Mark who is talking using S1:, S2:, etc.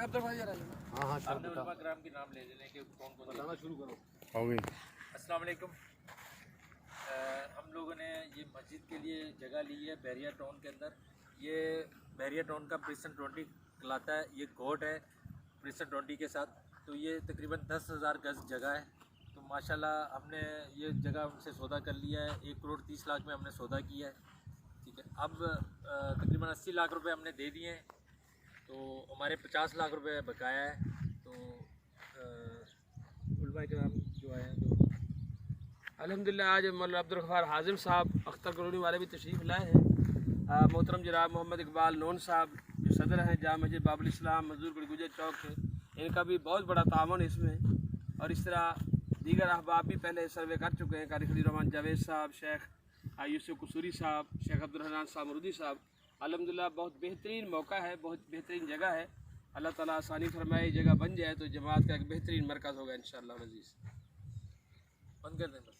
S1: हाँ
S2: आपने उलमा कराम के नाम ले लेने के कौन कौन
S1: बताना शुरू करो।
S3: हो गई।
S2: अस्सलाम वालेकुम। हम लोगों ने ये मस्जिद के लिए जगह ली है बहरिया टाउन के अंदर। ये बहरिया टाउन का प्रिसन 20 कहलाता है। ये कोर्ट है प्रिसन 20 के साथ। तो ये तकरीबन 10,000 गज जगह है। तो माशाल्लाह हमने ये जगह उनसे सौदा कर लिया है। 1 करोड़ 30 लाख में हमने सौदा किया है। ठीक है, अब तकरीबन 80 लाख रुपए हमने दे दिए हैं। तो हमारे 50 लाख रुपए बकाया है। तो उलमा कराम जो आए हैं तो
S4: अल्हम्दुलिल्लाह आज मौलाना अब्दुल गफ्फार हाजिम साहब अख्तर कॉलोनी वाले भी तशरीफ़ लाए हैं। मोहतरम जनाब मोहम्मद इकबाल नून साहब जो सदर हैं जाम मस्जिद बाबुल इस्लाम मंजूर गुजर चौक के, इनका भी बहुत बड़ा तावन है इसमें। और इस तरह दीगर अहबाब भी पहले सर्वे कर चुके हैं। कारी खलील रहमान जावेद साहब, शेख यूसुफ कसूरी साहब, शेख अब्दुल रहमान सामरूदी साहब। अल्हम्दुलिल्लाह बहुत बेहतरीन मौका है, बहुत बेहतरीन जगह है। अल्लाह ताला आसानी फरमाए जगह बन जाए तो जमात का एक बेहतरीन मरकज़ होगा इंशाअल्लाह अज़ीज़।
S2: बंद कर देना।